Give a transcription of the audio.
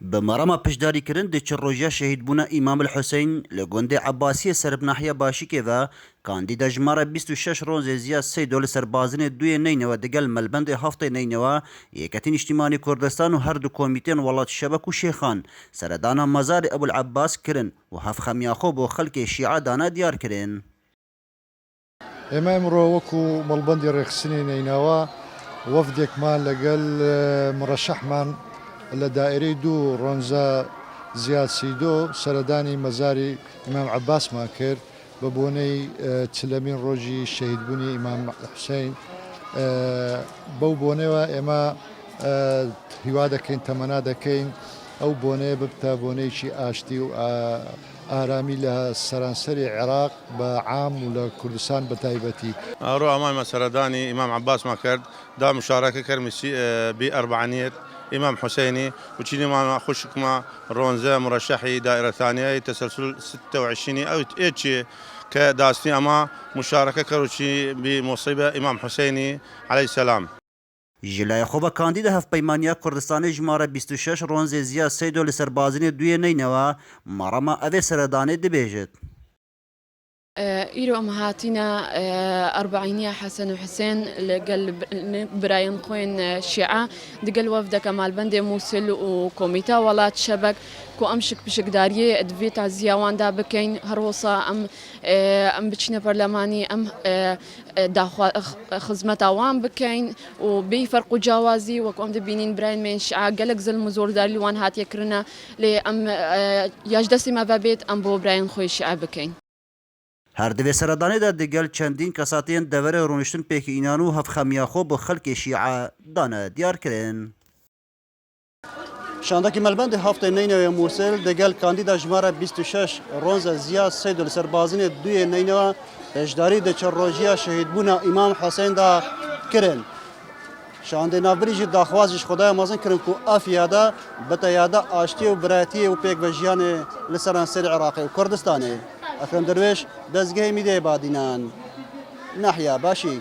بمرام پشداری کردن دی چروجیا شهید بونا امام الحسین لگوند عباسی سرب ناحیه باشی که و کاندیدا جماره 26 روز زیاد 3 دول سربازین دوی نینوا دگل ملبند هفته نینوا یکتین اجتماعی کردستان و هر دو کمیتین ولات شبک و شیخان سردانا مزار ابو العباس کرن و هف خمیاخو بو خلق شیعه دانا دیار کرن. امام رو وكو ملبندي رخصني نينوا وفدك مان لقل مرشح مان لدائري دو رونزا زياد سيدو سرداني مزاري امام عباس ما كر ببوني تسلمين روجي الشهيد بني امام حسين بو بوني واما هوادكين تمنادكين او بوني ببتا بوني شي اشتي آرامی لە سەرانسەری عێراق بە عام و لە کوردستان بەتایبەتی. ئەڕۆ ئەمان مەسەردانی ئیمام عباس ما کرد دا مشارەکە کەرمیسی بئربعانیت إمام حسيني وشيني ما خوشك ما رونزا مرشحي دائرة ثانية تسلسل 26 أو إيش كداستي أما مشاركة كروشي بمصيبة إمام حسيني عليه السلام. جلای خوب کاندید هف پیمانیا کردستان جماره 26 رونز زیاد 3 دول سربازین دوی نینوا مرما اوه سردانه دبیجد. إيرو أمهاتنا أربعينية حسن وحسين لقل براين خوين شيعة دقل وفد كمال بندي موصل وكوميتا ولات شبك كو أمشك بشكدارية دفيت عزياوان دا بكين هروسا أم بچنا برلماني أم دا خزمة وان بكين وبي فرق جوازي وكو دبينين براين من شيعة قلق زل مزور داري وان هات يكرنا لي أم ياجدسي ما بابيت أم بو براين خوي شيعة بكين. هر دوی سردانه دا دگل چندین کساتین دوره رونشتن پیک اینانو هف خمیاخو با خلق شیعه دانه دیار کرن. شانداکی ملبند هفته نینوی موسل دگل کاندیدا جماره 26 رونز زیاد 3 دول سربازین دوی نینوی پشداری د چروجیا شهید بونا امام حسین دا کرن. شانده نابریج داخوازش خدای مازن کرن کو افیادا بتیادا آشتی و براتی و پیک وجیان لسرانسر عراقی و کردستانی. أكرم درويش دزقه ميدي بادينان ناحية باشي